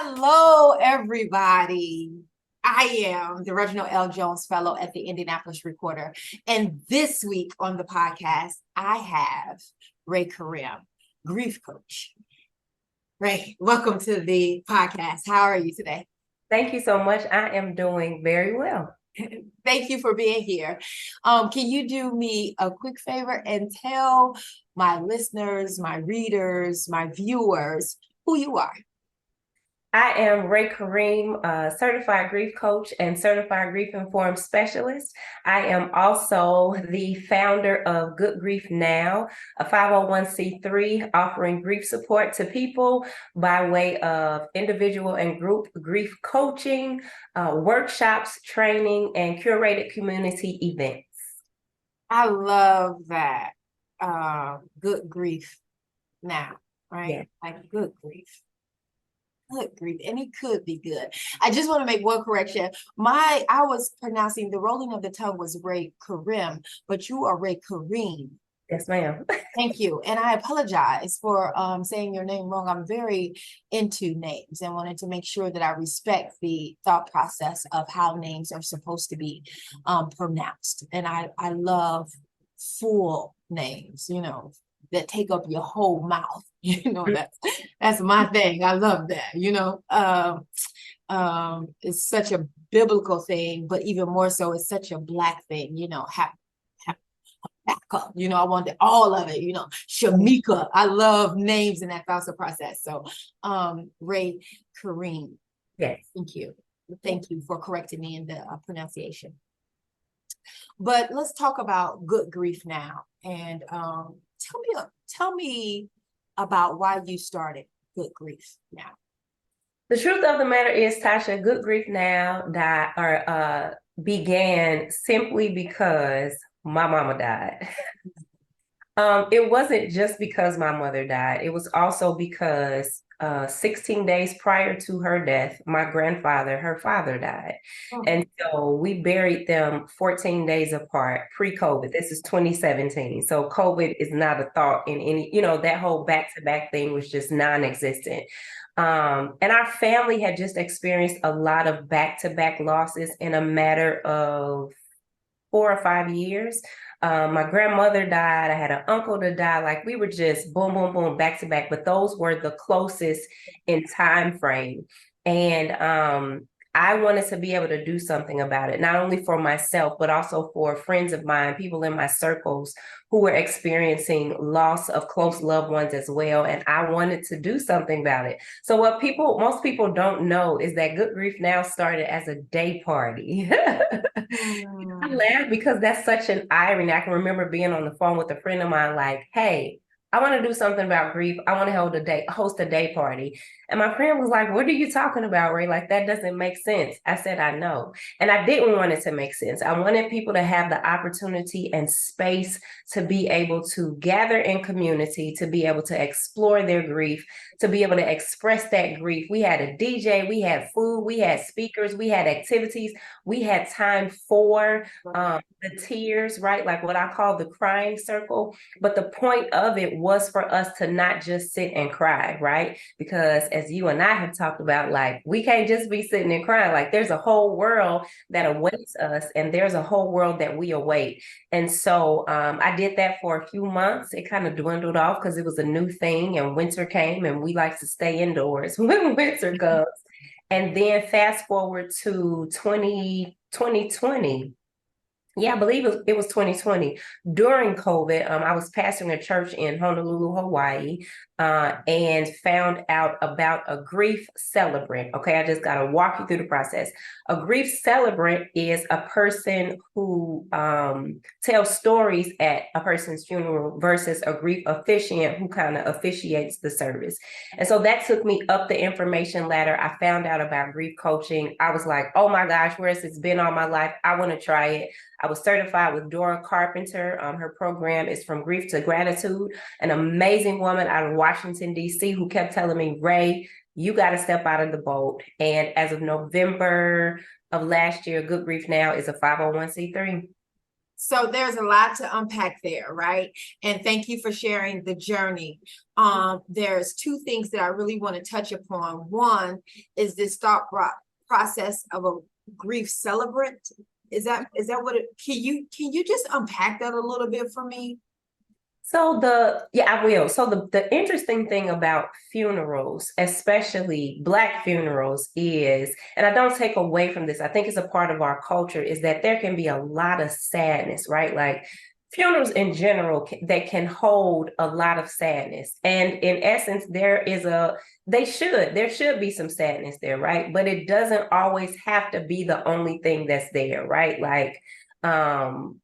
Hello, everybody. I am the Reginald L. Jones Fellow at the Indianapolis Recorder. And this week on the podcast, I have Karim, grief coach. Ray, welcome to the podcast. How are you today? Thank you so much. I am doing very well. Thank you for being here. Can you do me a quick favor and tell my listeners, my readers, my viewers who you are? I am Karim, certified grief coach and certified grief informed specialist. I am also the founder of Good Grief Now, a 501c3 offering grief support to people by way of individual and group grief coaching, workshops, training, and curated community events. I love that. Good grief now, right? Yeah. Like good grief. Good grief. And it could be good. I just want to make one correction. I was pronouncing the rolling of the tongue was Karim, but you are Karim. Yes, ma'am. Thank you. And I apologize for saying your name wrong. I'm very into names and wanted to make sure that I respect the thought process of how names are supposed to be pronounced. And I love full names, that take up your whole mouth. That's my thing. I love that, it's such a biblical thing, but even more so, it's such a Black thing, back up, I wanted all of it, Shamika. I love names in that thought process. So Karim. Yes. Thank you for correcting me in the pronunciation. But let's talk about Good Grief Now. And tell me about why you started Good Grief Now. The truth of the matter is, Tasha, Good Grief Now began simply because my mama died. It wasn't just because my mother died. It was also because 16 days prior to her death, my grandfather, her father, died. Oh. And so we buried them 14 days apart pre-COVID. This is 2017. So COVID is not a thought in any, that whole back-to-back thing was just non-existent. And our family had just experienced a lot of back-to-back losses in a matter of 4 or 5 years. My grandmother died. I had an uncle that died. Like we were just boom, boom, boom, back to back. But those were the closest in time frame. And I wanted to be able to do something about it, not only for myself, but also for friends of mine, people in my circles who were experiencing loss of close loved ones as well. And I wanted to do something about it. So what most people don't know is that Good Grief Now started as a day party. I laugh because that's such an irony. I can remember being on the phone with a friend of mine like, hey, I want to do something about grief. I want to host a day party. And my friend was like, what are you talking about, Ray? Like, that doesn't make sense. I said, I know. And I didn't want it to make sense. I wanted people to have the opportunity and space to be able to gather in community, to be able to explore their grief, to be able to express that grief. We had a DJ, we had food, we had speakers, we had activities, we had time for the tears, right? Like what I call the crying circle. But the point of it was for us to not just sit and cry, right? Because as you and I have talked about, like, we can't just be sitting and crying. Like, there's a whole world that awaits us, and there's a whole world that we await. And so I did that for a few months. It kind of dwindled off because it was a new thing, and winter came, and we like to stay indoors when winter comes. And then fast forward to 2020. Yeah, I believe it was 2020. During COVID, I was pastoring a church in Honolulu, Hawaii, and found out about a grief celebrant. Okay, I just got to walk you through the process. A grief celebrant is a person who tells stories at a person's funeral versus a grief officiant who kind of officiates the service. And so that took me up the information ladder. I found out about grief coaching. I was like, oh my gosh, whereas it's been all my life, I want to try it. I was certified with Dora Carpenter. Her program is From Grief to Gratitude, an amazing woman out of Washington, D.C., who kept telling me, Ray, you got to step out of the boat. And as of November of last year, Good Grief Now is a 501c3. So there's a lot to unpack there, right? And thank you for sharing the journey. There's two things that I really want to touch upon. One is this process of a grief celebrant. Is that what it, can you just unpack that a little bit for me? So I will. So the interesting thing about funerals, especially Black funerals, is, and I don't take away from this, I think it's a part of our culture, is that there can be a lot of sadness, right? Like funerals in general, that can hold a lot of sadness. And in essence, there should be some sadness there, right? But it doesn't always have to be the only thing that's there, right? Like,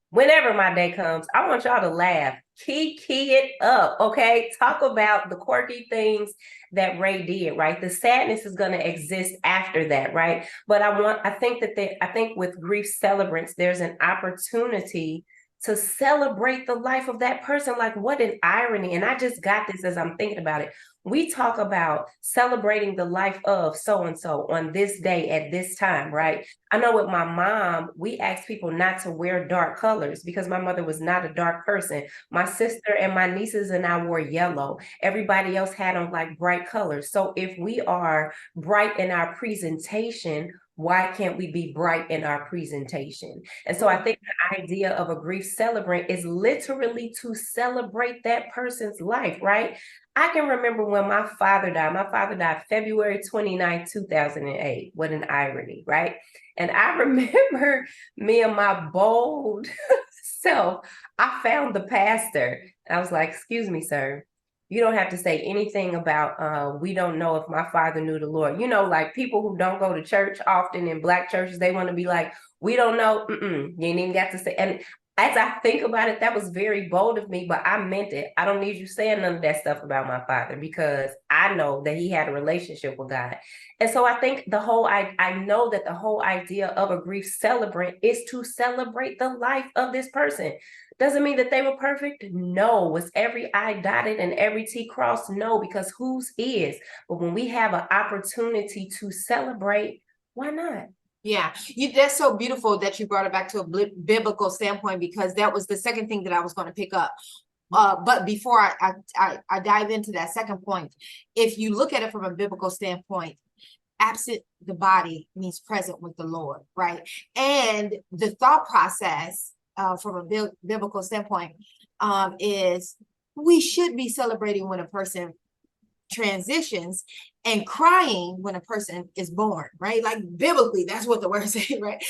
whenever my day comes, I want y'all to laugh. Key it up, okay? Talk about the quirky things that Ray did, right? The sadness is going to exist after that, right? But I think with grief celebrants, there's an opportunity to celebrate the life of that person. Like, what an irony. And I just got this as I'm thinking about it. We talk about celebrating the life of so-and-so on this day at this time, right? I know with my mom, we asked people not to wear dark colors because my mother was not a dark person. My sister and my nieces and I wore yellow. Everybody else had on like bright colors. So if we are bright in our presentation, why can't we be bright in our presentation? And so I think the idea of a grief celebrant is literally to celebrate that person's life, right? I can remember when my father died. My father died February 29th, 2008. What an irony, right? And I remember me and my bold self, I found the pastor. I was like, excuse me, sir. You don't have to say anything about, we don't know if my father knew the Lord. You know, like people who don't go to church often in Black churches, they want to be like, we don't know. You ain't even got to say. And as I think about it, that was very bold of me, but I meant it. I don't need you saying none of that stuff about my father because I know that he had a relationship with God. And so I think I know that the whole idea of a grief celebrant is to celebrate the life of this person. Doesn't mean that they were perfect. No. Was every I dotted and every T crossed? No, because whose is? But when we have an opportunity to celebrate, why not? Yeah, that's so beautiful that you brought it back to a biblical standpoint, because that was the second thing that I was going to pick up. But before I dive into that second point, if you look at it from a biblical standpoint, absent the body means present with the Lord, right? And the thought process from a biblical standpoint is we should be celebrating when a person transitions and crying when a person is born, right? Like biblically, that's what the word says, right?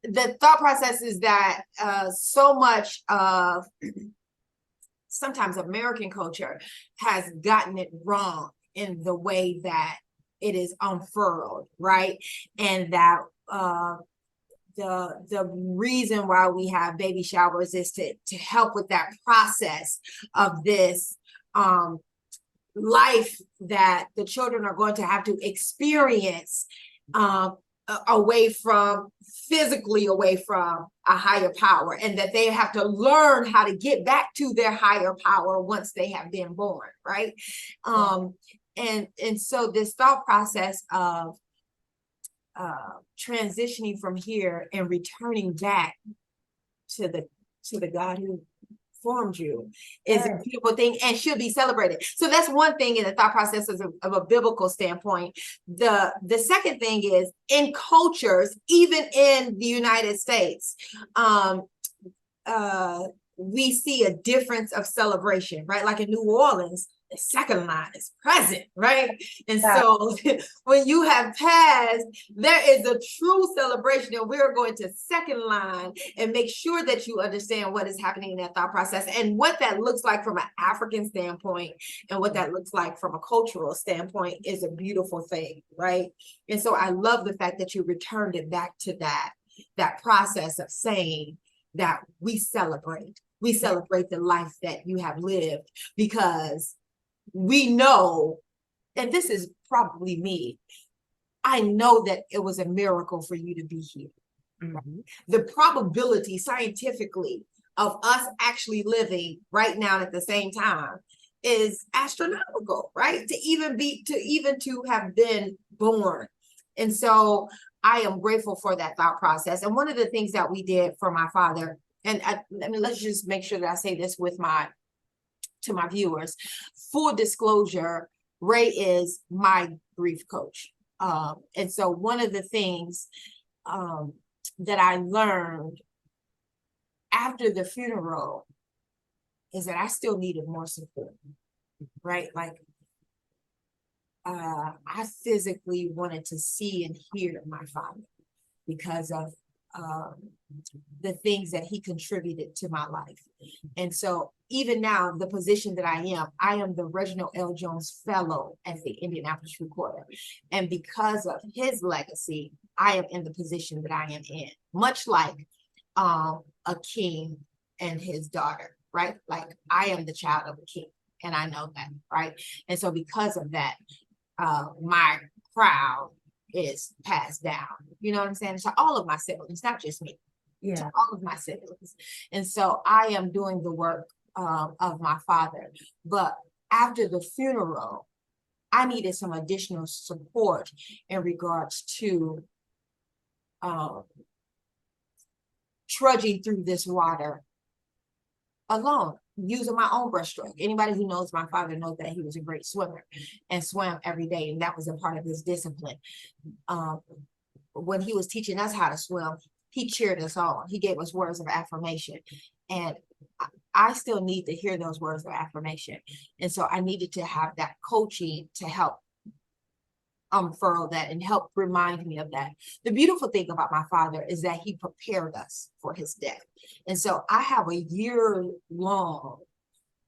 The thought process is that so much of sometimes American culture has gotten it wrong in the way that it is unfurled, right? And that the reason why we have baby showers is to help with that process of this life that the children are going to have to experience physically away from a higher power, and that they have to learn how to get back to their higher power once they have been born, right? And so this thought process of transitioning from here and returning back to the God who formed you is a beautiful thing and should be celebrated. So that's one thing in the thought process of a biblical standpoint. The second thing is, in cultures, even in the United States, we see a difference of celebration, right? Like in New Orleans, the second line is present, right? And so when you have passed, there is a true celebration, and we're going to second line and make sure that you understand what is happening in that thought process and what that looks like from an African standpoint and what that looks like from a cultural standpoint is a beautiful thing, right? And so I love the fact that you returned it back to that process of saying that we celebrate the life that you have lived, because we know, and this is probably me, I know that it was a miracle for you to be here. Mm-hmm. The probability scientifically of us actually living right now at the same time is astronomical, right? To have been born. And so I am grateful for that thought process. And one of the things that we did for my father, and let's just make sure that I say this to my viewers, full disclosure, Ray is my grief coach. And so one of the things that I learned after the funeral is that I still needed more support, right? Like, I physically wanted to see and hear my father because of the things that he contributed to my life. And so even now, the position that I am the Reginald L. Jones Fellow at the Indianapolis Recorder. And because of his legacy, I am in the position that I am in, much like a king and his daughter, right? Like, I am the child of a king, and I know that, right? And so because of that, my crown is passed down. You know what I'm saying? To all of my siblings, not just me. Yeah. To all of my siblings. And so I am doing the work of my father. But after the funeral, I needed some additional support in regards to trudging through this water alone, using my own breaststroke. Anybody who knows my father knows that he was a great swimmer and swam every day, and that was a part of his discipline. When he was teaching us how to swim, he cheered us on. He gave us words of affirmation, and I still need to hear those words of affirmation. And so I needed to have that coaching to help unfurl that and help remind me of that. The beautiful thing about my father is that he prepared us for his death. And so I have a year-long,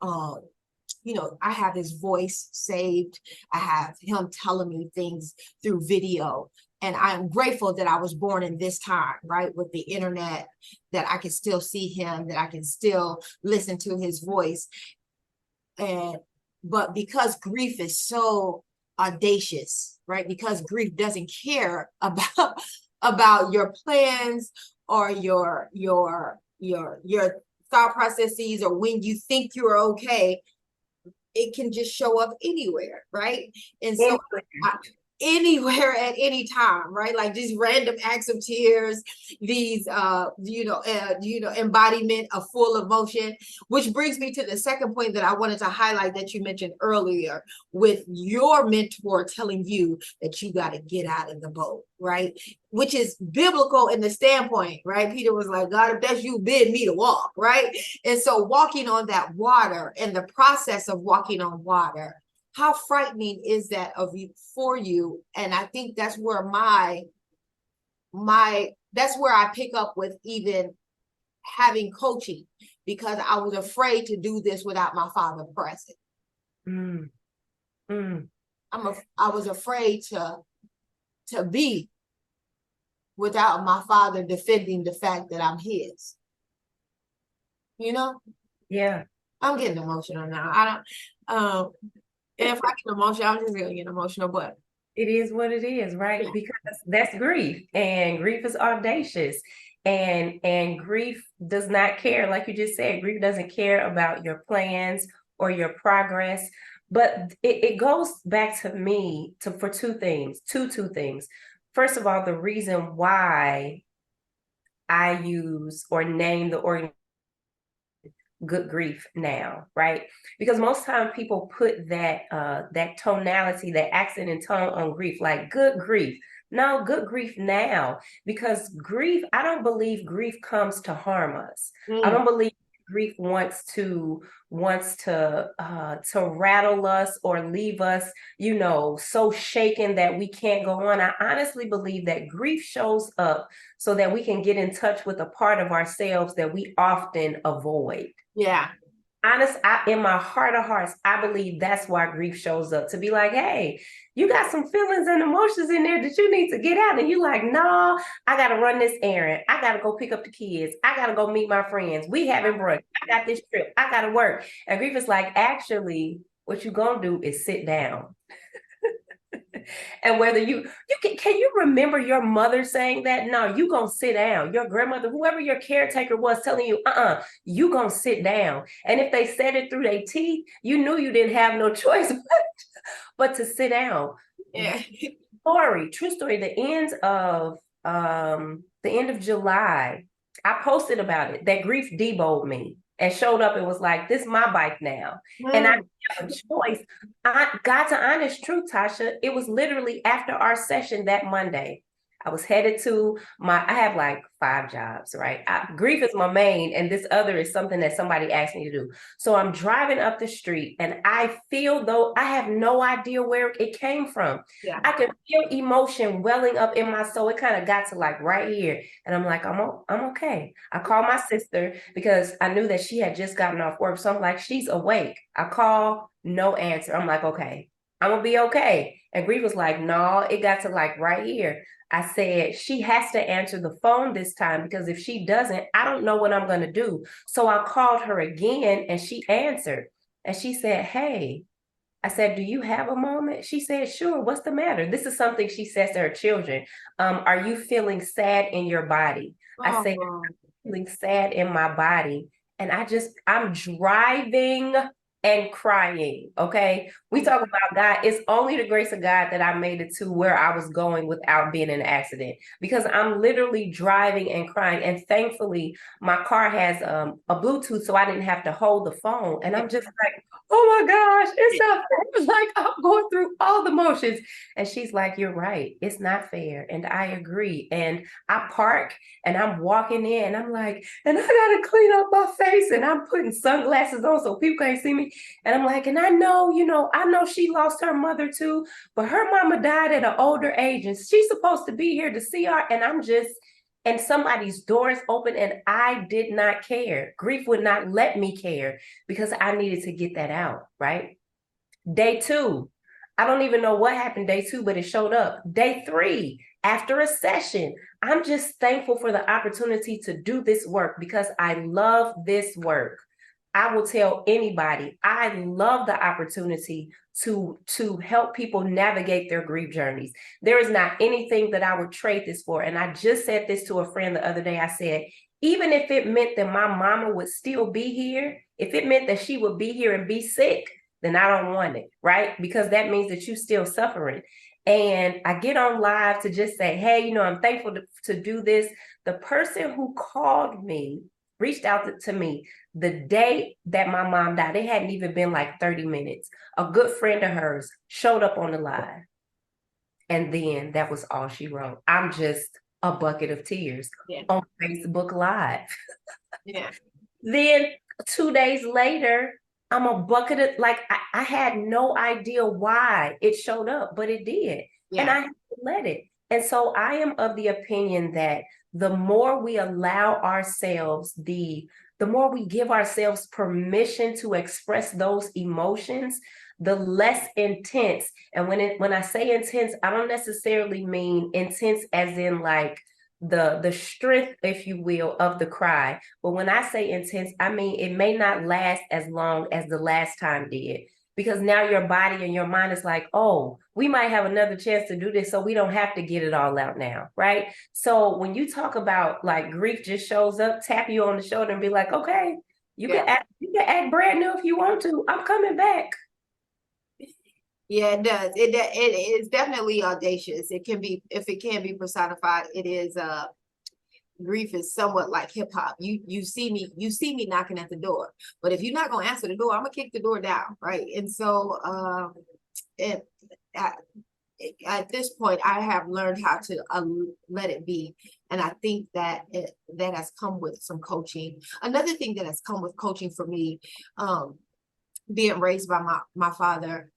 I have his voice saved. I have him telling me things through video. And I'm grateful that I was born in this time, right? With the internet, that I can still see him, that I can still listen to his voice. But because grief is so audacious, right? Because grief doesn't care about your plans or your thought processes, or when you think you're okay, it can just show up anywhere, right? And so anywhere at any time, right? Like these random acts of tears, these embodiment of full emotion, which brings me to the second point that I wanted to highlight that you mentioned earlier, with your mentor telling you that you got to get out of the boat, right? Which is biblical in the standpoint, right? Peter was like, God, if that's you, bid me to walk, right? And so walking on that water, and the process of walking on water, how frightening is that for you? And I think that's where that's where I pick up with even having coaching, because I was afraid to do this without my father present. I was afraid to be without my father defending the fact that I'm his. Yeah. I'm getting emotional now. I don't and if I get emotional, I'm just gonna get emotional, but it is what it is, right? Yeah. Because that's grief, and grief is audacious, and grief does not care. Like you just said, grief doesn't care about your plans or your progress. But it goes back to me for two things. First of all, the reason why I use or name the organization Good Grief Now, right? Because most time people put that tonality, that accent and tone on grief, like good grief. No, good grief now, because grief, I don't believe grief comes to harm us. I don't believe grief wants to rattle us or leave us, so shaken that we can't go on. I honestly believe that grief shows up so that we can get in touch with a part of ourselves that we often avoid. Yeah. In my heart of hearts, I believe that's why grief shows up, to be like, hey, you got some feelings and emotions in there that you need to get out. And you're like, no, I got to run this errand. I got to go pick up the kids. I got to go meet my friends. We having brunch. I got this trip. I got to work. And grief is like, actually, what you're going to do is sit down. And whether can you remember your mother saying that? No, you gonna sit down. Your grandmother, whoever your caretaker was, telling you, you gonna sit down. And if they said it through their teeth, you knew you didn't have no choice but to sit down. Yeah. True story. The ends the end of July, I posted about it, that grief deboed me and showed up and was like, this is my bike now. And I Mm. didn't have a choice. I got to honest truth, Tasha. It was literally after our session that Monday. I was headed to I have like 5 jobs, right? Grief is my main, and this other is something that somebody asked me to do. So I'm driving up the street and I feel, though I have no idea where it came from. Yeah. I could feel emotion welling up in my soul. It kind of got to like right here. And I'm like, I'm okay. I called my sister because I knew that she had just gotten off work. So I'm like, she's awake. I call, no answer. I'm like, okay, I'm gonna be okay. And Grief was like, no, it got to like right here. I said, she has to answer the phone this time, because if she doesn't, I don't know what I'm going to do. So I called her again and she answered and she said, hey. I said, do you have a moment? She said, sure. What's the matter? This is something she says to her children. Are you feeling sad in your body? I said, Oh. I'm feeling sad in my body. And I'm driving and crying. Okay. We talk about God. It's only the grace of God that I made it to where I was going without being in an accident, because I'm literally driving and crying. And thankfully, my car has a Bluetooth, so I didn't have to hold the phone. And I'm just like, oh my gosh, it's not fair. Like, I'm going through all the motions. And she's like, you're right. It's not fair. And I agree. And I park and I'm walking in and I'm like, and I gotta clean up my face, and I'm putting sunglasses on so people can't see me. And I'm like, and I know, I know she lost her mother too, but her mama died at an older age and she's supposed to be here to see her. And somebody's doors open and I did not care. Grief would not let me care because I needed to get that out, right? Day 2, I don't even know what happened day 2, but it showed up. Day 3, after a session, I'm just thankful for the opportunity to do this work because I love this work. I will tell anybody, I love the opportunity to help people navigate their grief journeys. There is not anything that I would trade this for. And I just said this to a friend the other day. I said, even if it meant that my mama would still be here, if it meant that she would be here and be sick, then I don't want it, right? Because that means that you're still suffering. And I get on live to just say, hey, I'm thankful to do this. The person who called me, reached out to me the day that my mom died. It hadn't even been like 30 minutes. A good friend of hers showed up on the live. And then that was all she wrote. I'm just a bucket of tears on Facebook Live. Yeah. Then 2 days later, I'm a bucket of, like, I had no idea why it showed up, but it did. Yeah. And I had to let it. And so I am of the opinion that the more we allow ourselves, the more we give ourselves permission to express those emotions, the less intense. And when I say intense, I don't necessarily mean intense as in like the strength, if you will, of the cry. But when I say intense, I mean it may not last as long as the last time did. Because now your body and your mind is like, oh, we might have another chance to do this, so we don't have to get it all out now, right? So when you talk about like grief just shows up, tap you on the shoulder and be like, okay, you can act brand new if you want to. I'm coming back. Yeah, it does. It is definitely audacious. It can be, if it can be personified, it is grief is somewhat like hip hop. You see me knocking at the door, but if you're not gonna answer the door, I'm gonna kick the door down, right? And so at this point, I have learned how to let it be, and I think that that has come with some coaching. Another thing that has come with coaching for me, being raised by my father,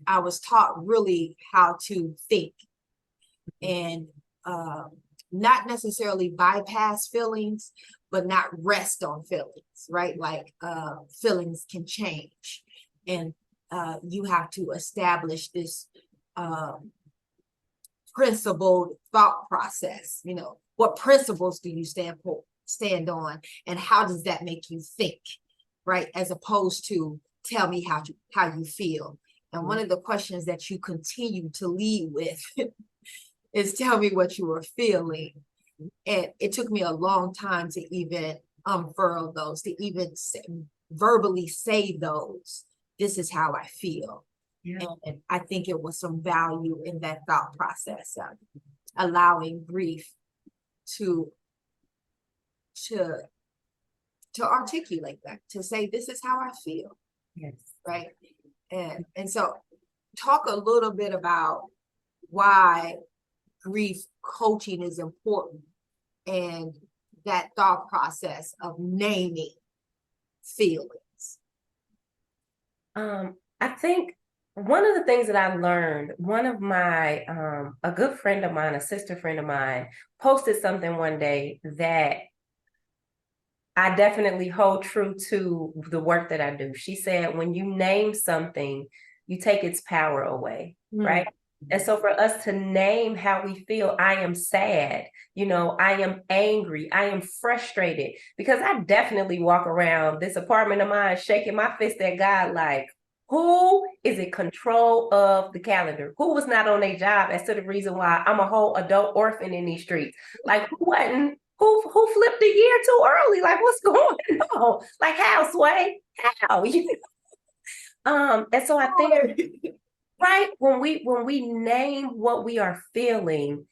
I was taught really how to think and not necessarily bypass feelings, but not rest on feelings, right? Like feelings can change, and you have to establish this principled thought process. What principles do you stand on, and how does that make you think, right? As opposed to tell me how you feel. And one of the questions that you continue to lead with is tell me what you were feeling. And it took me a long time to even unfurl those, to even verbally say those. This is how I feel. Yeah. And I think it was some value in that thought process. allowing grief to articulate that, to say, this is how I feel. Yes. Right. And so talk a little bit about why grief coaching is important and that thought process of naming feelings. I think one of the things that I learned, one of my, a good friend of mine, a sister friend of mine, posted something one day that I definitely hold true to the work that I do. She said, when you name something, you take its power away, right? And so for us to name how we feel, I am sad, I am angry, I am frustrated, because I definitely walk around this apartment of mine shaking my fist at God like, who is in control of the calendar? Who was not on their job as to the reason why I'm a whole adult orphan in these streets? Like, who flipped a year too early? Like, what's going on? Like, how, Sway? How? And so I think, right, when we name what we are feeling,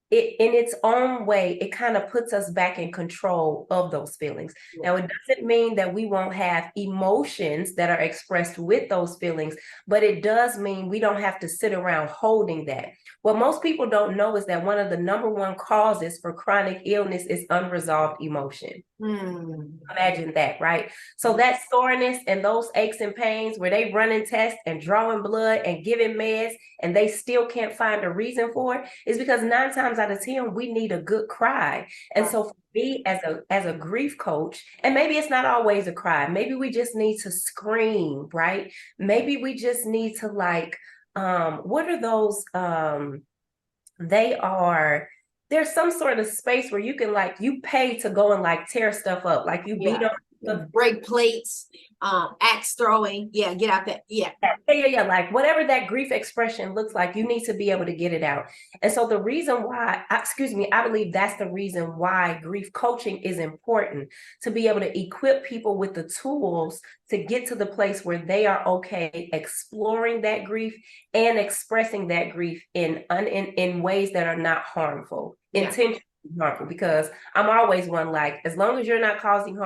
it in its own way, it kind of puts us back in control of those feelings. Now, it doesn't mean that we won't have emotions that are expressed with those feelings, but it does mean we don't have to sit around holding that. What most people don't know is that one of the number one causes for chronic illness is unresolved emotion. Imagine that, right? So that soreness and those aches and pains where they running tests and drawing blood and giving meds and they still can't find a reason for it is because 9 times out of 10 we need a good cry. And so for me as a grief coach, and maybe it's not always a cry, maybe we just need to scream, right? Maybe we just need to what are those there's some sort of space where you can you pay to go and tear stuff up, like you beat up break plates, axe throwing, get out there, like whatever that grief expression looks like, you need to be able to get it out. And so the reason why, I believe that's the reason why grief coaching is important, to be able to equip people with the tools to get to the place where they are okay exploring that grief and expressing that grief in ways that are not harmful, intentionally harmful. Because I'm always one, as long as you're not causing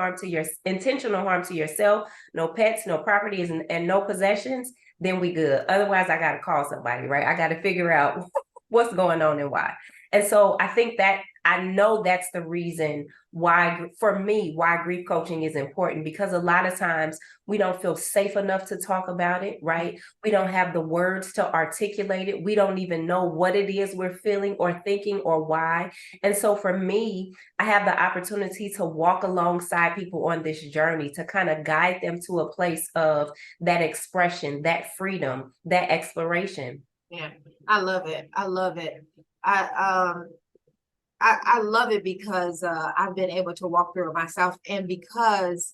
intentional harm to yourself, no pets, no properties, and no possessions, then we good. Otherwise, I got to call somebody, right? I got to figure out what's going on and why. And so I think that I know that's the reason why, for me, why grief coaching is important, because a lot of times we don't feel safe enough to talk about it, right? We don't have the words to articulate it. We don't even know what it is we're feeling or thinking or why. And so for me, I have the opportunity to walk alongside people on this journey to kind of guide them to a place of that expression, that freedom, that exploration. Yeah, I love it. I love it. I love it because I've been able to walk through it myself, and because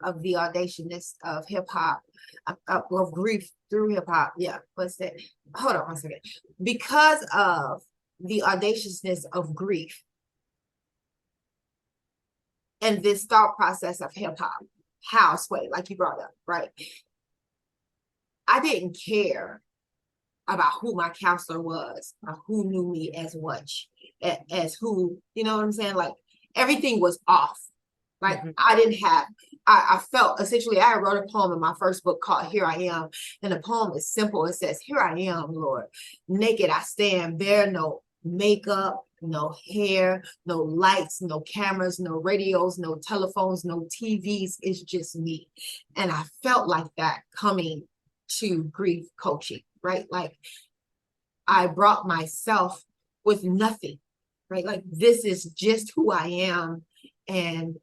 of the audaciousness of hip hop, of grief through hip hop. Yeah, what's that? Hold on one second. Because of the audaciousness of grief and this thought process of hip hop, houseway, like you brought up, right? I didn't care about who my counselor was or who knew me as much as who, you know what I'm saying? Like, everything was off. Like, I didn't have, I felt essentially, I wrote a poem in my first book called Here I Am. And the poem is simple. It says, here I am, Lord, naked I stand, bare, no makeup, no hair, no lights, no cameras, no radios, no telephones, no TVs. It's just me. And I felt like that coming to grief coaching, right? Like, I brought myself with nothing, right? Like, this is just who I am. And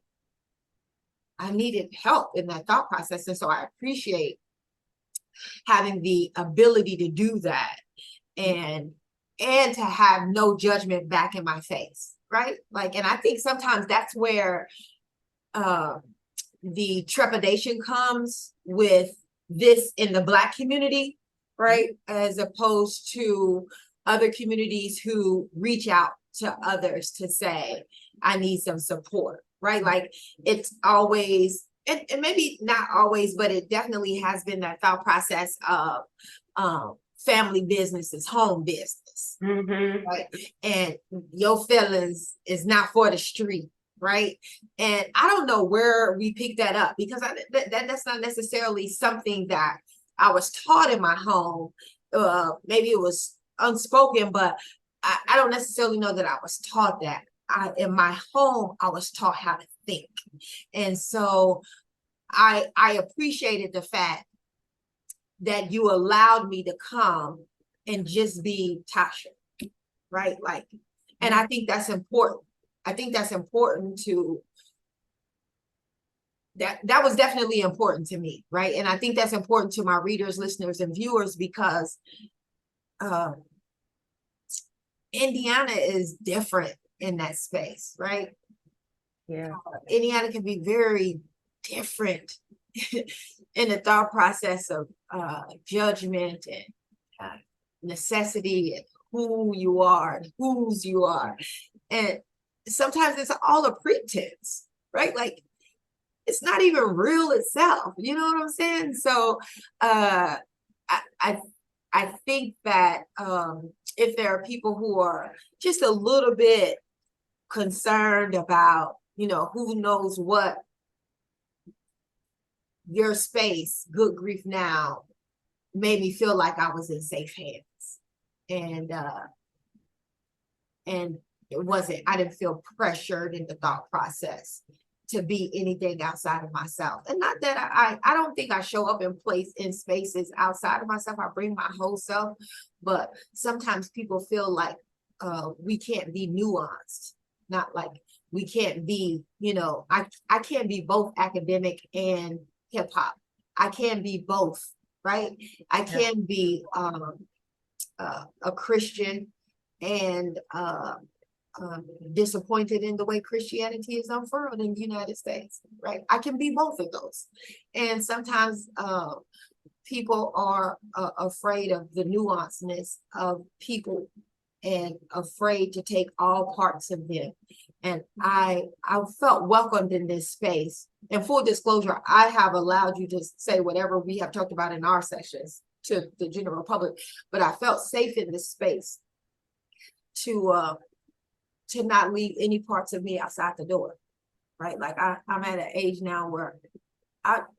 I needed help in that thought process. And so I appreciate having the ability to do that and to have no judgment back in my face, right? Like, and I think sometimes that's where the trepidation comes with this in the Black community, right? As opposed to other communities who reach out to others to say, I need some support, right? Like, it's always, and maybe not always, but it definitely has been that thought process of family business is home business, right? And your feelings is not for the street, right? And I don't know where we picked that up, because that's not necessarily something that I was taught in my home. Maybe it was unspoken, but I don't necessarily know that I was taught that. In my home, I was taught how to think. And so I appreciated the fact that you allowed me to come and just be Tasha, right? Like, and I think that's important. I think that's important to, that was definitely important to me, right? And I think that's important to my readers, listeners, and viewers, because Indiana is different in that space, right? Yeah. Indiana can be very different in the thought process of judgment and necessity, and who you are and whose you are. And sometimes it's all a pretense, right? Like, it's not even real itself. You know what I'm saying? So I think that if there are people who are just a little bit concerned about, who knows what, your space, Good Grief Now, made me feel like I was in safe hands. And it wasn't, I didn't feel pressured in the thought process to be anything outside of myself. And not that I don't think I show up in spaces outside of myself. I bring my whole self, but sometimes people feel like we can't be nuanced. Not like we can't be, I can't be both academic and hip hop. I can be both, right? I can be a Christian and disappointed in the way Christianity is unfurled in the United States, right? I can be both of those. And sometimes people are afraid of the nuanceness of people and afraid to take all parts of them. And I felt welcomed in this space. And full disclosure, I have allowed you to say whatever we have talked about in our sessions to the general public, but I felt safe in this space to not leave any parts of me outside the door, right? Like I'm at an age now where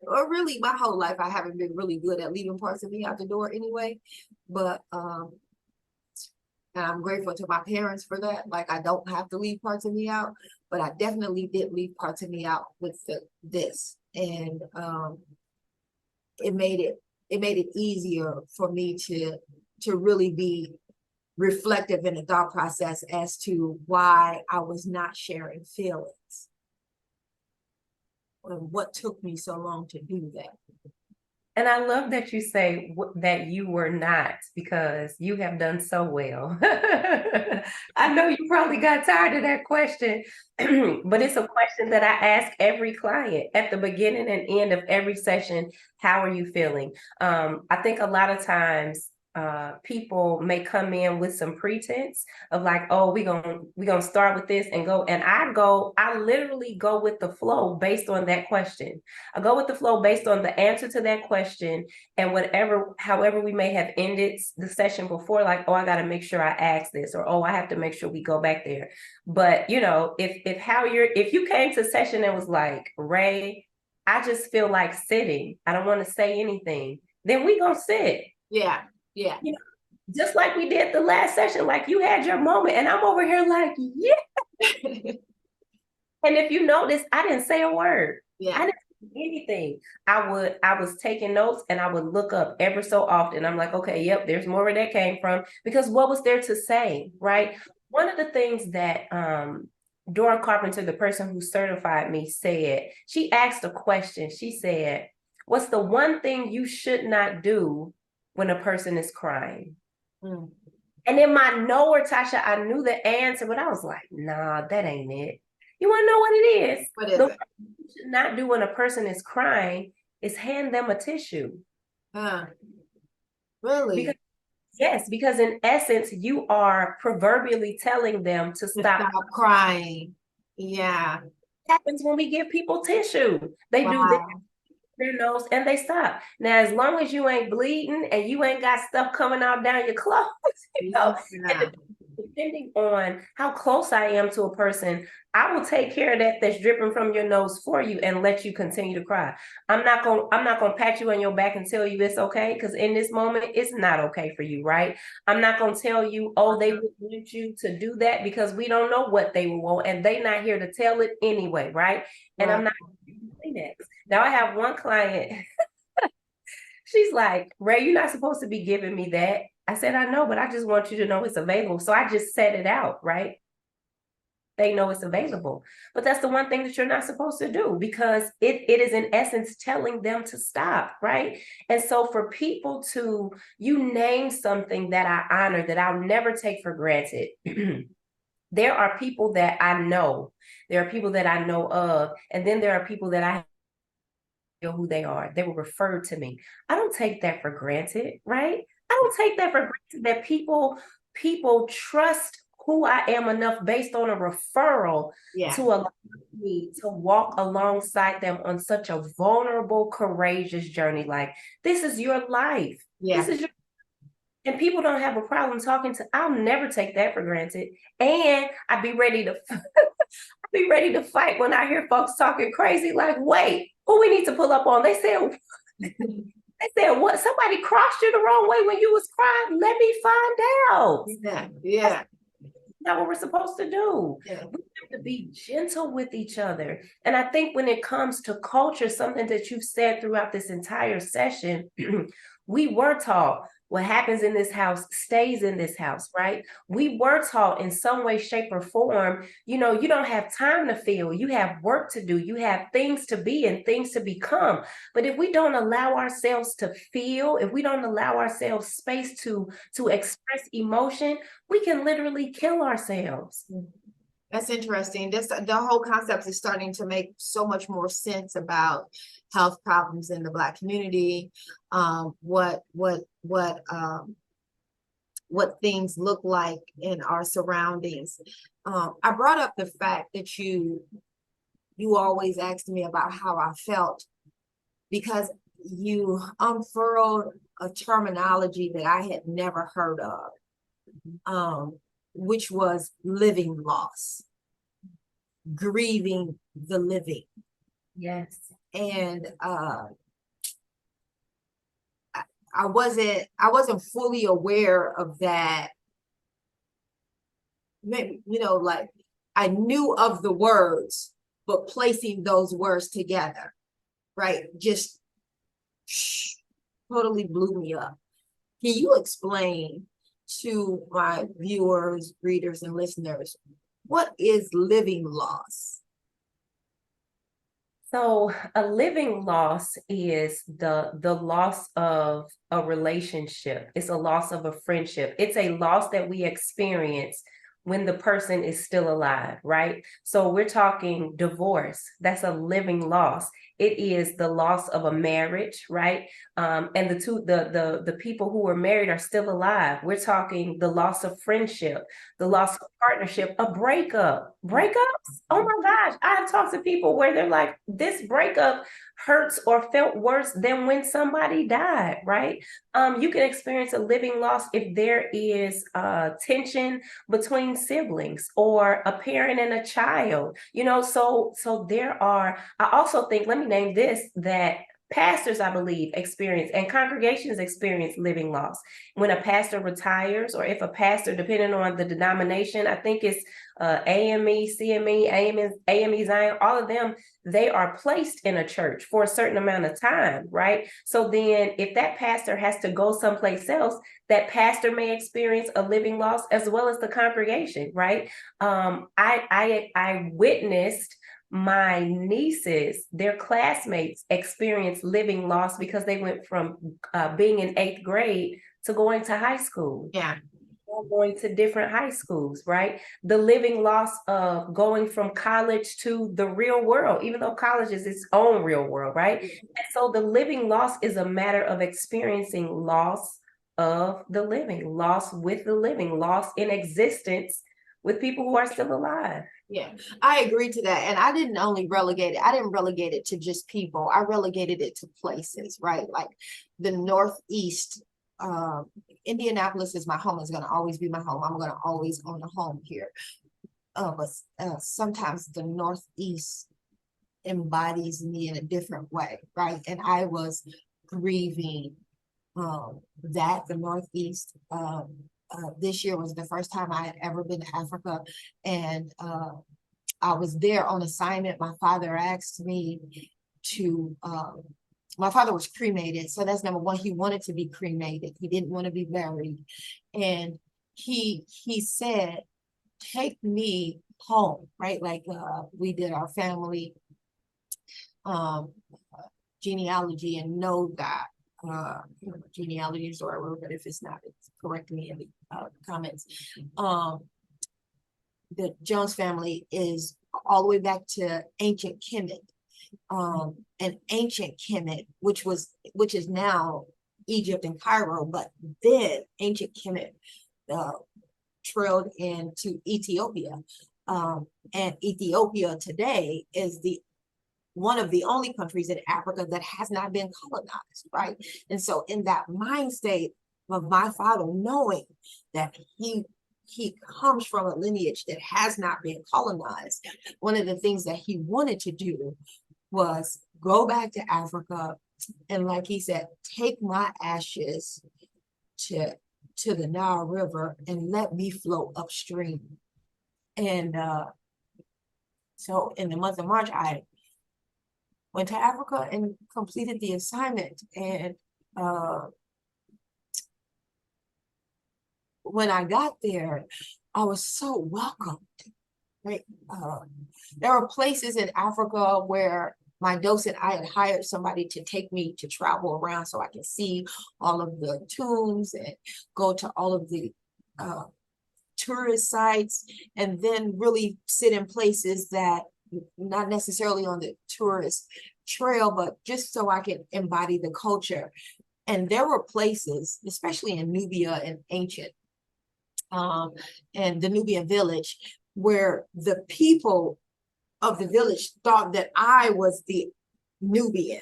or really my whole life, I haven't been really good at leaving parts of me out the door anyway, but and I'm grateful to my parents for that. Like, I don't have to leave parts of me out, but I definitely did leave parts of me out with this. And it made it easier for me to really be reflective in the thought process as to why I was not sharing feelings and what took me so long to do that. And I love that you say that you were not, because you have done so well. I know you probably got tired of that question, but it's a question that I ask every client at the beginning and end of every session. How are you feeling? I think a lot of times people may come in with some pretense of like, oh, we're gonna start with this and go. And I literally go with the flow based on that question. I go with the flow based on the answer to that question, and however we may have ended the session before, like, oh, I got to make sure I ask this, or oh, I have to make sure we go back there. But if you came to session and was like, Ray, I just feel like sitting, I don't want to say anything, then we gonna sit. Yeah. Just like we did the last session, like you had your moment and I'm over here like, yeah. And if you notice, I didn't say a word. Yeah. I didn't say anything. I was taking notes and I would look up ever so often. I'm like, okay, yep, there's more where that came from, because what was there to say, right? One of the things that Dora Carpenter, the person who certified me, said, she asked a question. She said, what's the one thing you should not do when a person is crying? And in my knower, Tasha, I knew the answer, but I was like, nah, that ain't it. You want to know what it is? What is the it? What you should not do when a person is crying is hand them a tissue. Really? Because in essence, you are proverbially telling them to stop crying. Yeah. It happens when we give people tissue. They do this. their nose and they stop. Now, as long as you ain't bleeding and you ain't got stuff coming out down your clothes, Yeah. and depending on how close I am to a person, I will take care of that that's dripping from your nose for you and let you continue to cry. I'm not gonna pat you on your back and tell you it's okay, because in this moment it's not okay for you, right? I'm not gonna tell you, oh, they would want you to do that, because we don't know what they will want and they not here to tell it anyway, right? And I'm not gonna say that. Now I have one client, she's like, Ray, you're not supposed to be giving me that. I said, I know, but I just want you to know it's available. So I just set it out, right? They know it's available. But that's the one thing that you're not supposed to do, because it is in essence telling them to stop, right? And so for people to, you name something that I honor, that I'll never take for granted. There are people that I know. There are people that I know of. And then there are people that I know who they are. They were referred to me. I don't take that for granted, right? I don't take that for granted that people trust who I am enough based on a referral to allow me to walk alongside them on such a vulnerable, courageous journey. Like, this is your life. Yeah. This is your, and people don't have a problem talking to, I'll never take that for granted. And I'd be ready to be ready to fight when I hear folks talking crazy, like, wait, who we need to pull up on? They said, what? Somebody crossed you the wrong way when you was crying. Let me find out. Yeah. That's not what we're supposed to do. Yeah. We have to be gentle with each other. And I think when it comes to culture, something that you've said throughout this entire session, we were taught what happens in this house stays in this house, right? We were taught in some way, shape, or form, you don't have time to feel. You have work to do. You have things to be and things to become. But if we don't allow ourselves to feel, if we don't allow ourselves space to express emotion, we can literally kill ourselves. That's interesting. The whole concept is starting to make so much more sense about health problems in the Black community, what things look like in our surroundings. I brought up the fact that you always asked me about how I felt, because you unfurled a terminology that I had never heard of, which was living loss, grieving the living. Yes. And I wasn't fully aware of that. Maybe, like, I knew of the words, but placing those words together, right, just totally blew me up. Can you explain to my viewers, readers, and listeners, what is living loss? So a living loss is the loss of a relationship. It's a loss of a friendship. It's a loss that we experience when the person is still alive, right? So we're talking divorce. That's a living loss. It is the loss of a marriage, right? And the people who were married are still alive. We're talking the loss of friendship, the loss of partnership, a breakup. Breakups? Oh my gosh. I've talked to people where they're like, this breakup hurts or felt worse than when somebody died, right? You can experience a living loss if there is tension between siblings or a parent and a child, so there are, I also think, let me name this, that pastors, I believe, experience, and congregations experience living loss. When a pastor retires, or if a pastor, depending on the denomination, I think it's AME, CME, AME Zion, all of them, they are placed in a church for a certain amount of time, right? So then if that pastor has to go someplace else, that pastor may experience a living loss as well as the congregation, right? I witnessed my nieces, their classmates experience living loss because they went from being in 8th grade to going to high school. Yeah. Going to different high schools, right? The living loss of going from college to the real world, even though college is its own real world, right? And so the living loss is a matter of experiencing loss of the living, loss with the living, loss in existence with people who are still alive. Yeah, I agree to that. And I didn't relegate it to just people. I relegated it to places, right? Like the Northeast, Indianapolis is my home, is going to always be my home. I'm going to always own a home here. But sometimes the Northeast embodies me in a different way, right? And I was grieving that the Northeast. This year was the first time I had ever been to Africa, and I was there on assignment. My father asked me to. My father was cremated, so that's number one. He wanted to be cremated. He didn't want to be buried, and he said, "Take me home," right? Like we did our family genealogy, and know that genealogy is the right word, but if it's not, it's correct me in the comments. The Jones family is all the way back to ancient Kemet, and ancient Kemet, which is now Egypt and Cairo, but then ancient Kemet trailed into Ethiopia, and Ethiopia today is one of the only countries in Africa that has not been colonized, right? And so in that mind state of my father knowing that he comes from a lineage that has not been colonized, one of the things that he wanted to do was go back to Africa and, like he said, take my ashes to the Nile River and let me float upstream. And so in the month of March, I went to Africa and completed the assignment. And when I got there, I was so welcomed. Right? There were places in Africa where my docent, I had hired somebody to take me to travel around so I can see all of the tombs and go to all of the tourist sites, and then really sit in places that not necessarily on the tourist trail, but just so I could embody the culture. And there were places, especially in Nubia and ancient, and the Nubian village, where the people of the village thought that I was the Nubian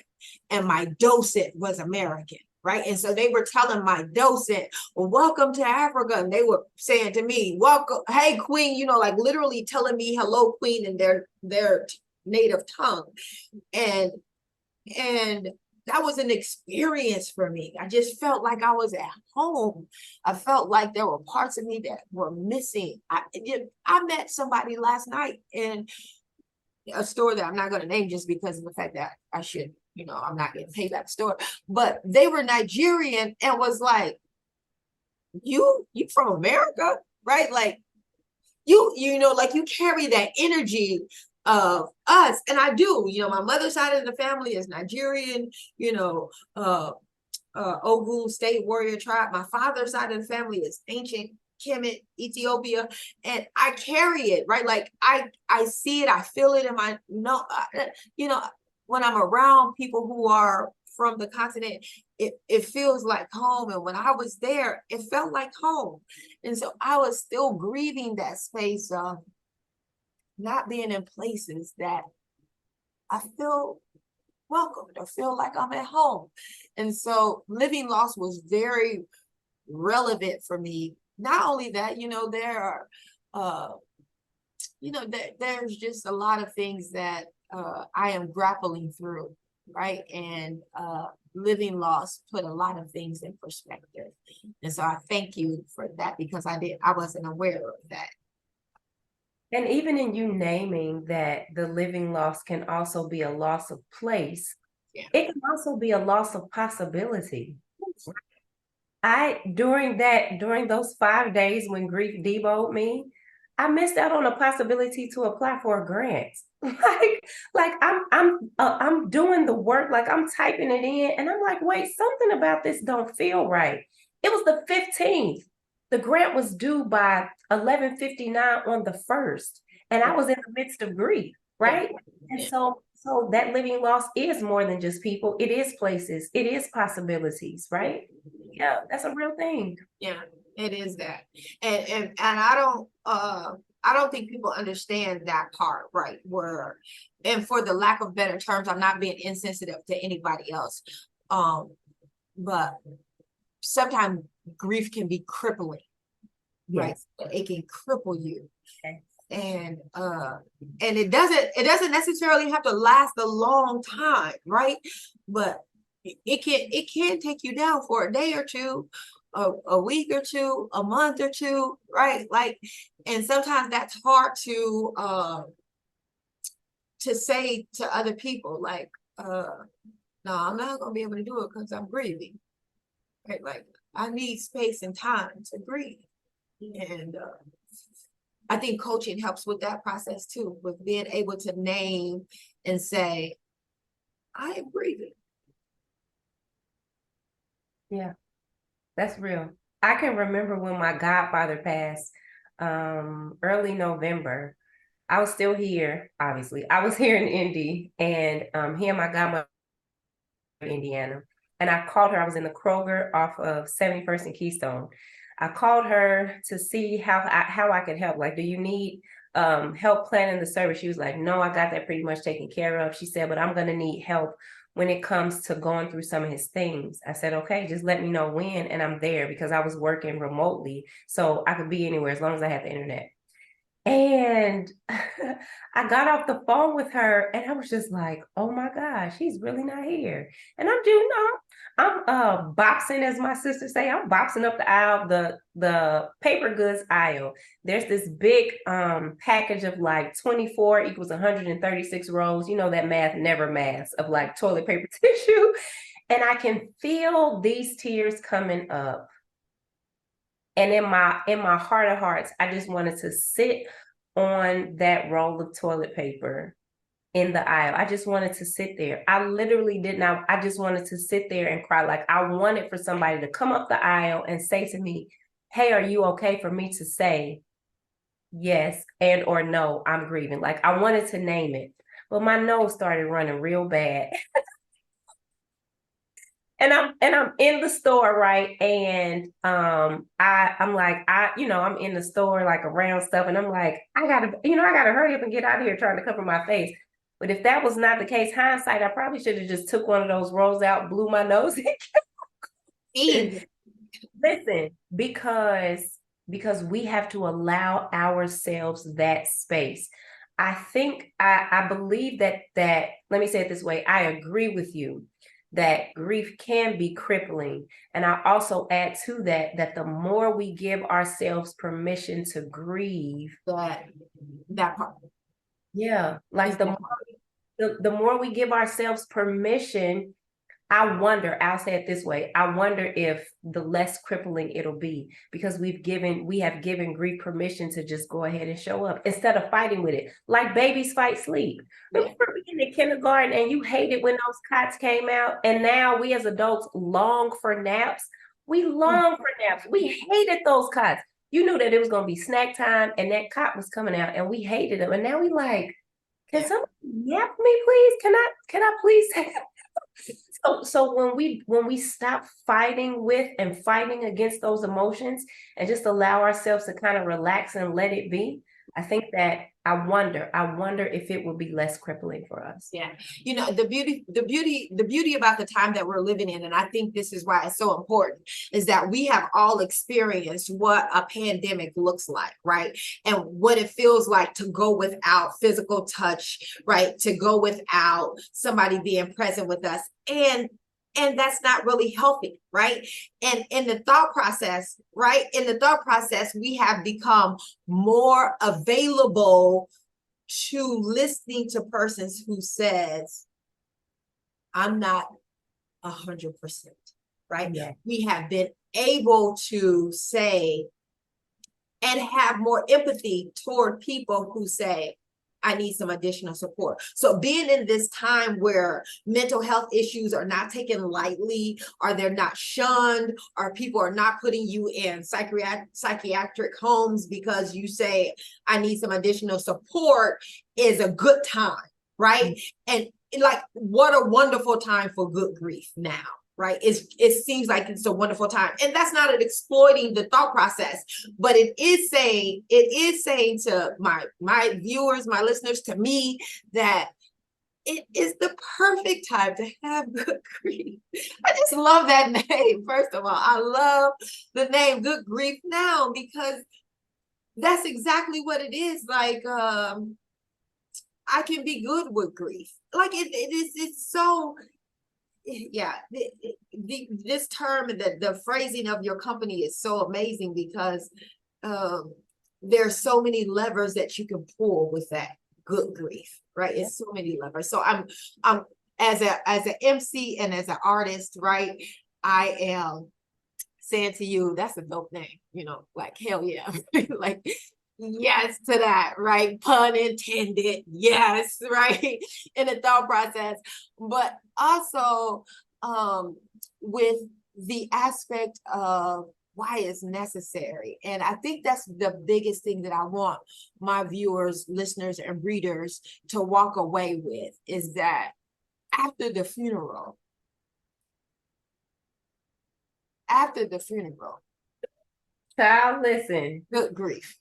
and my docent was American. Right. And so they were telling my docent, well, welcome to Africa. And they were saying to me, welcome, hey, queen, you know, like literally telling me hello, queen, in their native tongue. And that was an experience for me. I just felt like I was at home. I felt like there were parts of me that were missing. I met somebody last night in a store that I'm not going to name just because of the fact that I should, you know, I'm not getting paid by the store, but they were Nigerian and was like, you from America, right? Like you know, like you carry that energy of us. And I do, you know, my mother's side of the family is Nigerian, you know, Ogun State Warrior tribe. My father's side of the family is ancient Kemet, Ethiopia, and I carry it, right? Like I see it, I feel it in my, you know, when I'm around people who are from the continent, it feels like home. And when I was there, it felt like home. And so I was still grieving that space of not being in places that I feel welcomed or feel like I'm at home. And so living loss was very relevant for me. Not only that, you know, there are, you know, there's just a lot of things that I am grappling through, right? And living loss put a lot of things in perspective. And so I thank you for that, because I wasn't aware of that. And even in you naming that the living loss can also be a loss of place, yeah, it can also be a loss of possibility. During those 5 days when grief deboed me, I missed out on a possibility to apply for a grant. like I'm doing the work, like I'm typing it in, and I'm like, wait, something about this don't feel right. It was the 15th. The grant was due by 11:59 on the 1st, and I was in the midst of grief, right? And so that living loss is more than just people. It is places. It is possibilities, right? Yeah, that's a real thing. Yeah, it is that. And I don't I don't think people understand that part, right? Where, and for the lack of better terms, I'm not being insensitive to anybody else. But sometimes grief can be crippling, right? Yes. It can cripple you. Okay. And it doesn't necessarily have to last a long time, right? But it can take you down for a day or two, a week or two, a month or two, right? Like, and sometimes that's hard to say to other people, like, no, I'm not gonna be able to do it because I'm grieving, right? Like, I need space and time to grieve. And I think coaching helps with that process too, with being able to name and say, I am grieving. Yeah, that's real. I can remember when my godfather passed, early November. I was still here, obviously. I was here in Indy, and he and my godmother in Indiana. And I called her. I was in the Kroger off of 71st and Keystone. I called her to see how I could help. Like, do you need help planning the service? She was like, no, I got that pretty much taken care of. She said, but I'm going to need help when it comes to going through some of his things. I said, okay, just let me know when, and I'm there, because I was working remotely, so I could be anywhere as long as I had the internet. And I got off the phone with her, and I was just like, oh my gosh, he's really not here. And I'm boxing, as my sister say. I'm boxing up the aisle, the paper goods aisle. There's this big package of like 24 equals 136 rolls. You know that math never maths, of like toilet paper tissue. And I can feel these tears coming up. And in my heart of hearts, I just wanted to sit on that roll of toilet paper in the aisle. I just wanted to sit there. I literally did not. I just wanted to sit there and cry. Like, I wanted for somebody to come up the aisle and say to me, hey, are you okay? For me to say yes and or no, I'm grieving. Like, I wanted to name it, but my nose started running real bad. And I'm in the store, right? And I'm like, I'm in the store, like, around stuff, and I'm like, I gotta hurry up and get out of here, trying to cover my face. But if that was not the case, hindsight, I probably should have just took one of those rolls out, blew my nose. Listen, because we have to allow ourselves that space. I think I believe that let me say it this way. I agree with you that grief can be crippling. And I also add to that the more we give ourselves permission to grieve, that part. Yeah, like the more we give ourselves permission, I'll say it this way, I wonder if the less crippling it'll be, because we have given grief permission to just go ahead and show up instead of fighting with it. Like babies fight sleep. Remember being in kindergarten and you hated when those cots came out, and now we as adults long for naps. We long for naps. We hated those cots. You knew that it was going to be snack time and that cot was coming out, and we hated them. And now we like, can somebody nap me, please? Can I please have So when we stop fighting with and fighting against those emotions and just allow ourselves to kind of relax and let it be, I think that I wonder if it will be less crippling for us. Yeah. The beauty about the time that we're living in, and I think this is why it's so important, is that we have all experienced what a pandemic looks like, right? And what it feels like to go without physical touch, right? To go without somebody being present with us. And that's not really healthy, right? And in the thought process, right? In the thought process, we have become more available to listening to persons who says, I'm not 100%, right? Yeah. We have been able to say and have more empathy toward people who say, I need some additional support. So being in this time where mental health issues are not taken lightly, or they're not shunned, or people are not putting you in psychiatric homes because you say, I need some additional support, is a good time, right? And like, what a wonderful time for good grief now, right? It seems like it's a wonderful time. And that's not an exploiting the thought process, but it is saying to my viewers, my listeners, to me, that it is the perfect time to have good grief. I just love that name. First of all, I love the name Good Grief now, because that's exactly what it is. Like, I can be good with grief. Like it's so, yeah. This term, the phrasing of your company is so amazing, because there's so many levers that you can pull with that good grief, right? It's so many levers. So I'm as an MC and as an artist, right? I am saying to you, that's a dope name, like hell yeah. Like, yes to that, right? Pun intended, yes, right? In the thought process, but also with the aspect of why it's necessary. And I think that's the biggest thing that I want my viewers, listeners, and readers to walk away with, is that after the funeral, Child, listen. good grief.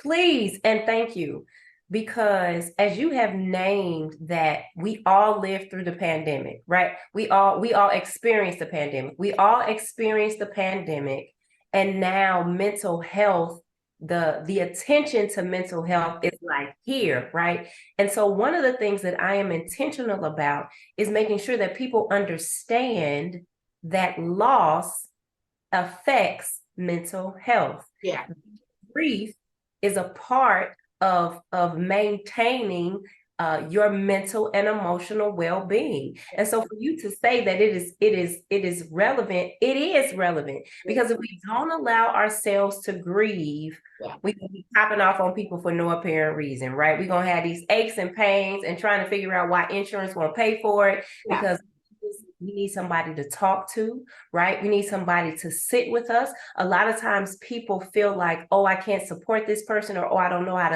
Please and thank you, because as you have named that, we all lived through the pandemic, right? We all experienced the pandemic. We all experienced the pandemic, and now mental health, the attention to mental health is like here, right? And so one of the things that I am intentional about is making sure that people understand that loss affects mental health. Yeah. Grief is a part of maintaining your mental and emotional well-being. And so for you to say that it is relevant, it is relevant, because if we don't allow ourselves to grieve, we're gonna be popping off on people for no apparent reason, right? We're gonna have these aches and pains and trying to figure out why insurance won't pay for it, because we need somebody to talk to, right? We need somebody to sit with us. A lot of times people feel like, oh, I can't support this person, or oh, I don't know how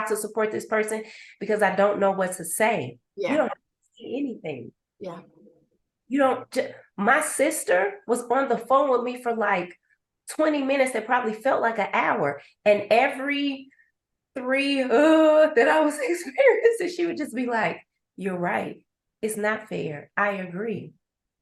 to support this person because I don't know what to say. Yeah. You don't have to say anything. Yeah. You don't. My sister was on the phone with me for like 20 minutes that probably felt like an hour. And every three that I was experiencing, she would just be like, you're right. It's not fair. I agree.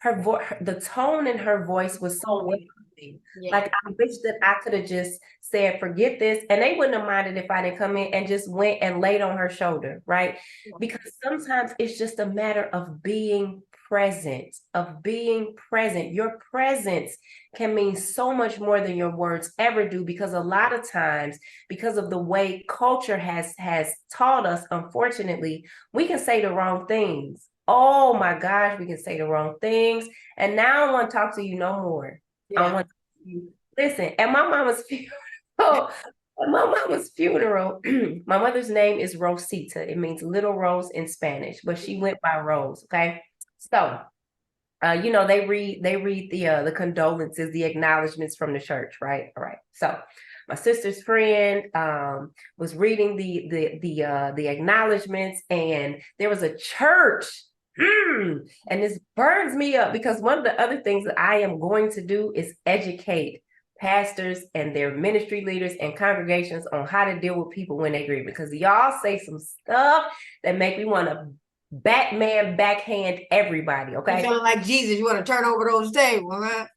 The tone in her voice was so welcoming. Like, I wish that I could have just said, forget this. And they wouldn't have minded if I didn't come in and just went and laid on her shoulder, right? Because sometimes it's just a matter of being present, Your presence can mean so much more than your words ever do, because a lot of times, because of the way culture has taught us, unfortunately, we can say the wrong things. Oh my gosh, we can say the wrong things. And now I don't want to talk to you no more. I want to listen. At my mama's funeral, my mother's name is Rosita. It means little rose in Spanish, but she went by Rose. Okay. So they read the condolences, the acknowledgments from the church, right? All right. So my sister's friend was reading the acknowledgments, and there was a church. And this burns me up, because one of the other things that I am going to do is educate pastors and their ministry leaders and congregations on how to deal with people when they grieve, because y'all say some stuff that make me want to Batman backhand everybody. Okay, you sound like Jesus. You want to turn over those tables, huh?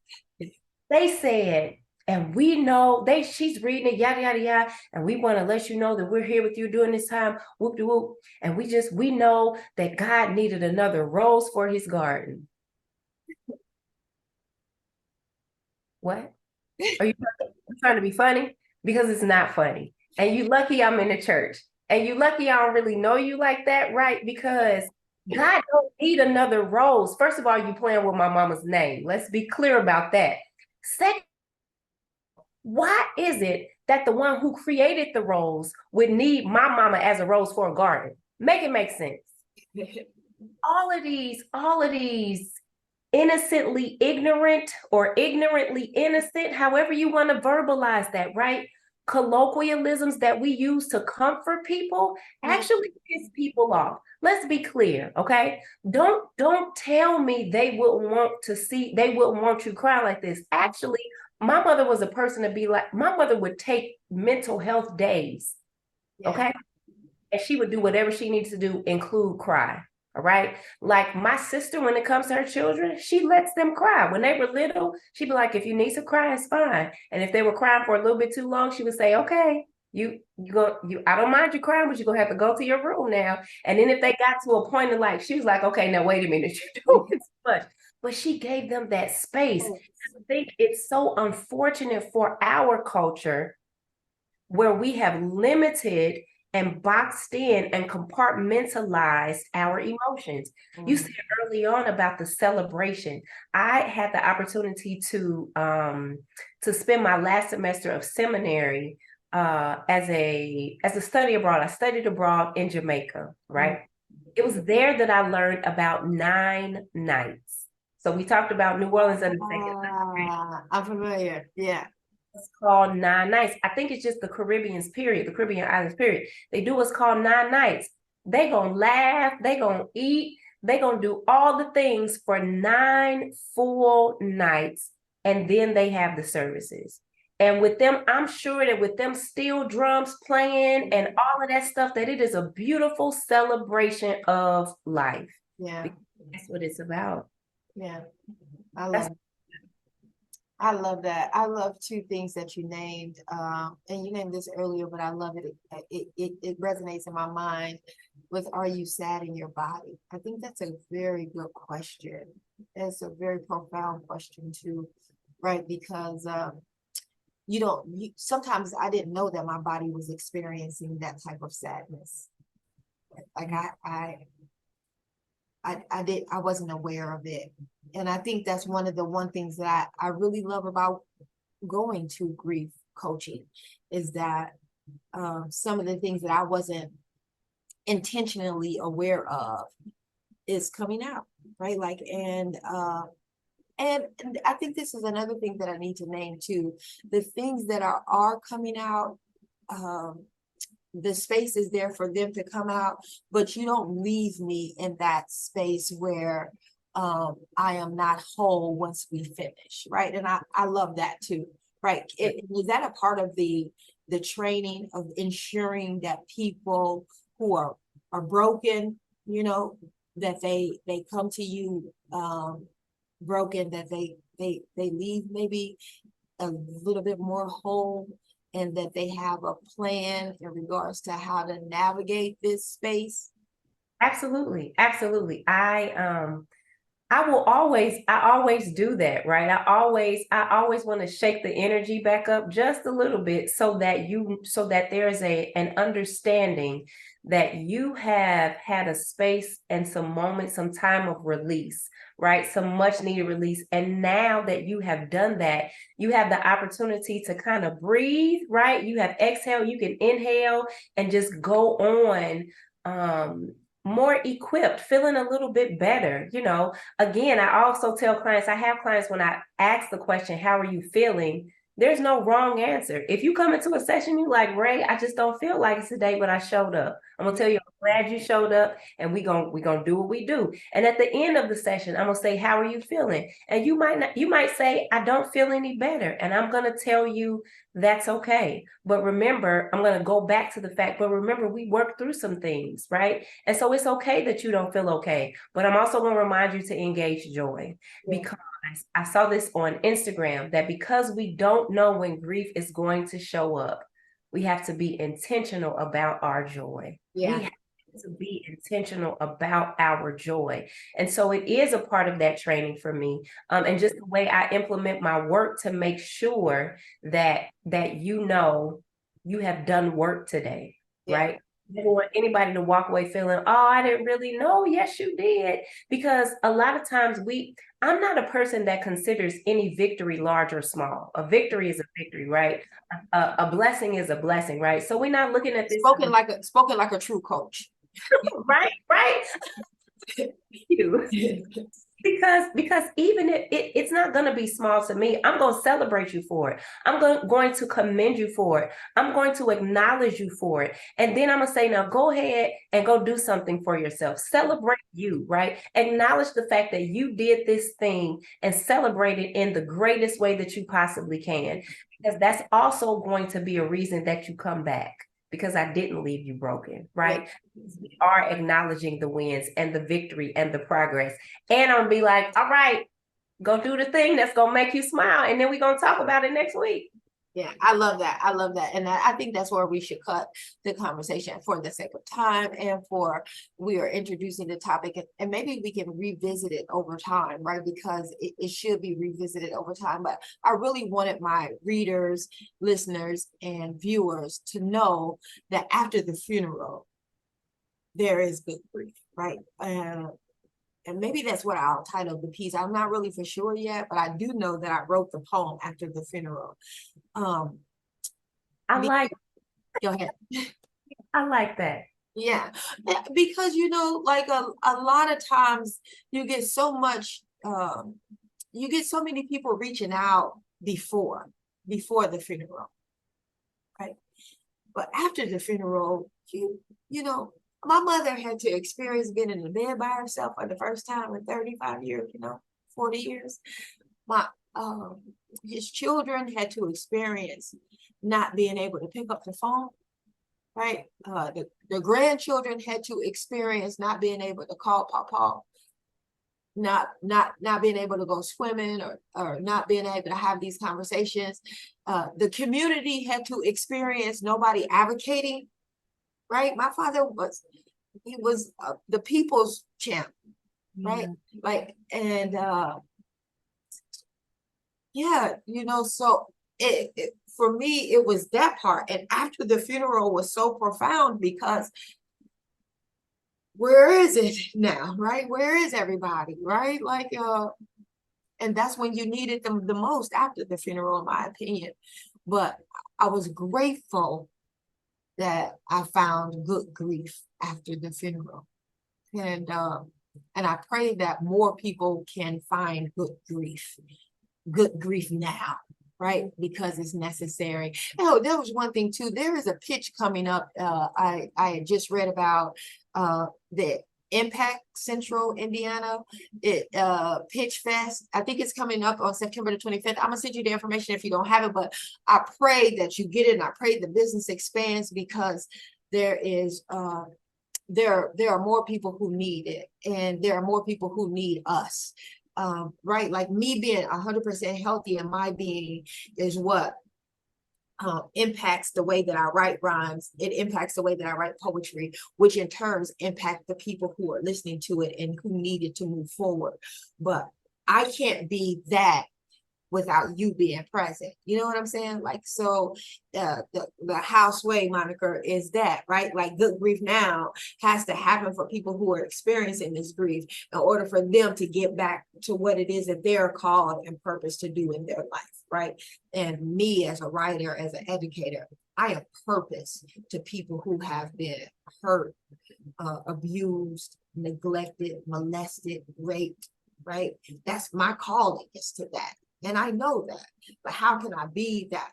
They said, and we know she's reading it, yada yada yada, and we want to let you know that we're here with you during this time, whoop de whoop, and we know that God needed another rose for his garden. What? Are you trying to be funny? Because it's not funny. And you lucky I'm in the church, and you lucky I don't really know you like that, right? Because God don't need another rose. First of all, you playing with my mama's name. Let's be clear about that. Second, why is it that the one who created the rose would need my mama as a rose for a garden? Make it make sense. All of these innocently ignorant or ignorantly innocent, however you want to verbalize that, right? colloquialisms that we use to comfort people actually piss people off. Let's be clear, okay? Don't tell me they wouldn't want you cry like this. Actually, my mother was a person to be like, my mother would take mental health days, okay? And she would do whatever she needs to do, include cry. All right. Like my sister, when it comes to her children, she lets them cry. When they were little, she'd be like, if you need to cry, it's fine. And if they were crying for a little bit too long, she would say, okay, I don't mind you crying, but you're gonna have to go to your room now. And then if they got to a point of like, she was like, okay, now wait a minute, you're doing too much. But she gave them that space. I think it's so unfortunate for our culture where we have limited and boxed in and compartmentalized our emotions. You said early on about the celebration. I had the opportunity to spend my last semester of seminary as a study abroad. I studied abroad in Jamaica, right? It was there that I learned about 9 nights. So we talked about New Orleans and the second. I'm familiar. Yeah. It's called 9 nights. I think it's just the Caribbean's period, the Caribbean islands period. They do what's called 9 nights. They gonna laugh, they gonna eat, they gonna do all the things for 9 full nights, and then they have the services. And with them, I'm sure that with them steel drums playing and all of that stuff, that it is a beautiful celebration of life. Yeah. That's what it's about. Yeah. I love that. I love 2 things that you named. And you named this earlier, but I love it. It resonates in my mind with, are you sad in your body? I think that's a very good question. It's a very profound question too, right? Because sometimes I didn't know that my body was experiencing that type of sadness. Like I wasn't aware of it. And I think that's one of the things that I really love about going to grief coaching is that some of the things that I wasn't intentionally aware of is coming out, right? Like, and I think this is another thing that I need to name too. The things that are coming out, the space is there for them to come out, but you don't leave me in that space where I am not whole once we finish, right? And I love that too, right? Is that a part of the training of ensuring that people who are broken, that they come to you broken, that they leave maybe a little bit more whole, and that they have a plan in regards to how to navigate this space? Absolutely. Absolutely. I always do that, right? I always want to shake the energy back up just a little bit so that there's an understanding that you have had a space and some moments, some time of release, right? Some much needed release. And now that you have done that, you have the opportunity to kind of breathe, right? You have exhale, you can inhale and just go on more equipped, feeling a little bit better. Again, I also tell clients, I have clients when I ask the question, how are you feeling? There's no wrong answer. If you come into a session, you like, Ray, I just don't feel like it today, but I showed up. I'm gonna tell you, I'm glad you showed up, and we gonna do what we do. And at the end of the session, I'm gonna say, how are you feeling? And you might say, I don't feel any better. And I'm gonna tell you that's okay. But remember, I'm gonna go back to the fact, but remember, we worked through some things, right? And so it's okay that you don't feel okay. But I'm also gonna remind you to engage joy, because I saw this on Instagram that because we don't know when grief is going to show up, we have to be intentional about our joy. Yeah. We have to be intentional about our joy. And so it is a part of that training for me. And just the way I implement my work to make sure that you have done work today, right? I don't want anybody to walk away feeling, oh, I didn't really know. Yes, you did. Because a lot of times I'm not a person that considers any victory large or small. A victory is a victory, right? A blessing is a blessing, right? So we're not looking at this. Spoken like a true coach. Right. Thank you. Because even if it's not going to be small to me, I'm going to celebrate you for it. I'm going to commend you for it. I'm going to acknowledge you for it. And then I'm going to say, now go ahead and go do something for yourself. Celebrate you, right? Acknowledge the fact that you did this thing and celebrate it in the greatest way that you possibly can. Because that's also going to be a reason that you come back, because I didn't leave you broken, right? We are acknowledging the wins and the victory and the progress. And I'll be like, all right, go do the thing that's going to make you smile. And then we're going to talk about it next week. Yeah, I love that. I love that. And I think that's where we should cut the conversation for the sake of time, and for we are introducing the topic, and maybe we can revisit it over time, right? Because it should be revisited over time. But I really wanted my readers, listeners, and viewers to know that after the funeral, there is good grief, right? And maybe that's what I'll title the piece. I'm not really for sure yet, but I do know that I wrote the poem after the funeral. I like. Go ahead. I like that. Yeah, because like a lot of times you get so much, you get so many people reaching out before the funeral, right? But after the funeral, you know, my mother had to experience being in the bed by herself for the first time in 35 years, 40 years. His children had to experience not being able to pick up the phone, right? The grandchildren had to experience not being able to call Papa, not being able to go swimming, or not being able to have these conversations. The community had to experience nobody advocating, right? My father was the people's champ, right? Like, and yeah, so for me, it was that part. And after the funeral was so profound, because where is it now, right? Where is everybody, right? Like, and that's when you needed them the most, after the funeral, in my opinion. But I was grateful that I found good grief after the funeral. And I pray that more people can find good grief now, right? Because it's necessary. Oh, there was one thing too. There is a pitch coming up. I had just read about the Impact Central Indiana Pitch Fest. I think it's coming up on September the 25th. I'm gonna send you the information if you don't have it, but I pray that you get it, and I pray the business expands, because there is there are more people who need it, and there are more people who need us. Right? Like, me being 100% healthy in my being is what impacts the way that I write rhymes. It impacts the way that I write poetry, which in turns impact the people who are listening to it and who need it to move forward. But I can't be that without you being present. You know what I'm saying? Like, so the Houseway moniker is that, right? Like, good grief now has to happen for people who are experiencing this grief, in order for them to get back to what it is that they're called and purpose to do in their life, right? And me, as a writer, as an educator, I am purpose to people who have been hurt, abused, neglected, molested, raped, right? That's my calling, is to that. And I know that, but how can I be that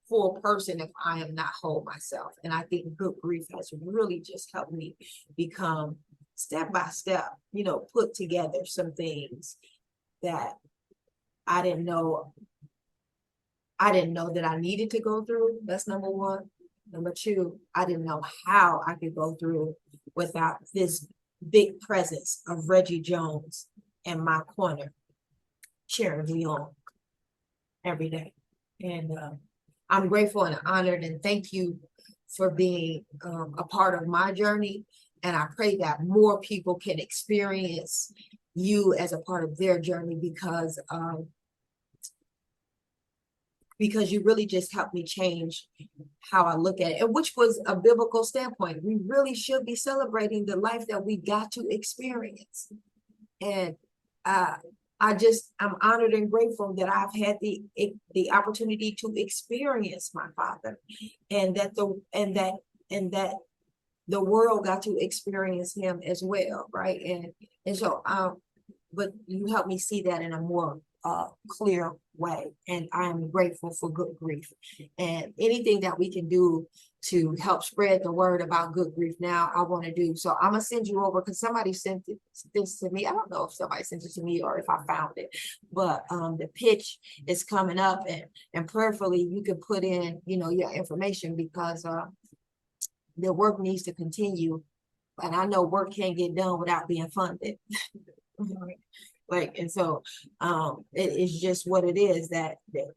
full person if I am not whole myself? And I think good grief has really just helped me become, step by step, put together some things that I didn't know that I needed to go through. That's number one. Number two, I didn't know how I could go through without this big presence of Reggie Jones in my corner, cheering me on every day. And I'm grateful and honored, and thank you for being a part of my journey. And I pray that more people can experience you as a part of their journey, because you really just helped me change how I look at it, and which was a biblical standpoint. We really should be celebrating the life that we got to experience. And I'm honored and grateful that I've had the opportunity to experience my father, and that the world got to experience him as well, right? And so but you help me see that in a more clear way. And I'm grateful for Good Grief. And anything that we can do to help spread the word about Good Grief Now, I want to do. So I'm gonna send you over, because somebody sent this to me. I don't know if somebody sent it to me or if I found it, but the pitch is coming up, and prayerfully you can put in, you know, your information, because the work needs to continue. And I know work can't get done without being funded. Like, and so it is just what it is,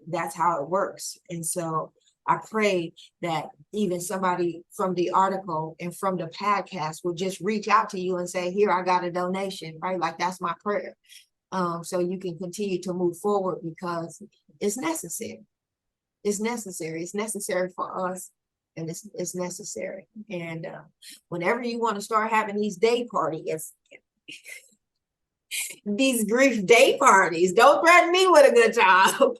that's how it works. And so I pray that even somebody from the article and from the podcast will just reach out to you and say, here, I got a donation, right? Like, that's my prayer. So you can continue to move forward, because it's necessary. It's necessary. It's necessary for us, and it's necessary. And whenever you want to start having these day parties, these grief day parties, don't threaten me with a good job.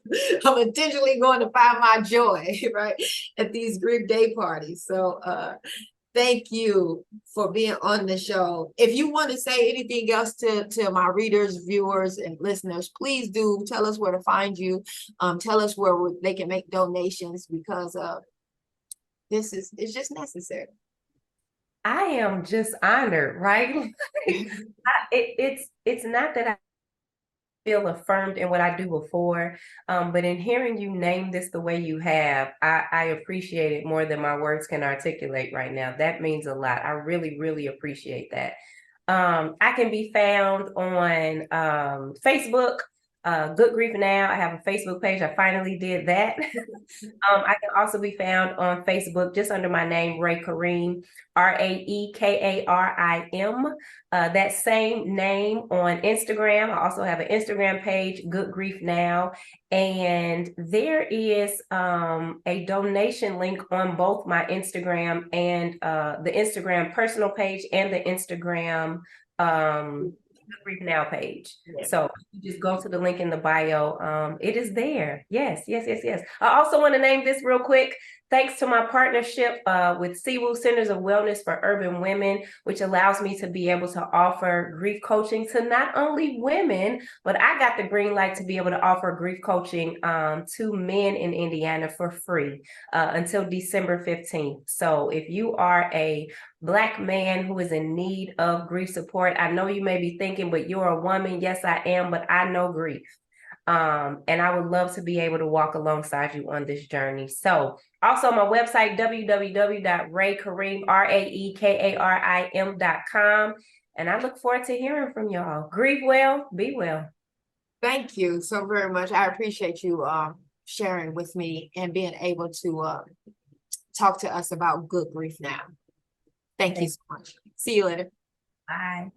I'm intentionally going to find my joy, right, at these grief day parties. So thank you for being on the show. If you want to say anything else to my readers, viewers, and listeners, please do tell us where to find you. Tell us where they can make donations, because it's just necessary. I am just honored, right? It's not that I feel affirmed in what I do before, but in hearing you name this the way you have, I appreciate it more than my words can articulate right now. That means a lot. I really, really appreciate that. I can be found on Facebook, Good Grief Now. I have a Facebook page. I finally did that. I can also be found on Facebook just under my name, Ray Karim, Raekarim. That same name on Instagram. I also have an Instagram page, Good Grief Now. And there is a donation link on both my Instagram and the Instagram personal page and the Instagram Good Grief Now page. Yeah. So you just go to the link in the bio. It is there. Yes, yes, yes, yes. I also want to name this real quick. Thanks to my partnership with Siwu Centers of Wellness for Urban Women, which allows me to be able to offer grief coaching to not only women, but I got the green light to be able to offer grief coaching to men in Indiana for free until December 15th. So if you are a Black man who is in need of grief support, I know you may be thinking, but you're a woman. Yes, I am, but I know grief. And I would love to be able to walk alongside you on this journey. So also my website, www.raekarim.com. And I look forward to hearing from y'all. Grieve well, be well. Thank you so very much. I appreciate you sharing with me and being able to talk to us about Good Grief Now. Thank you so much. See you later. Bye.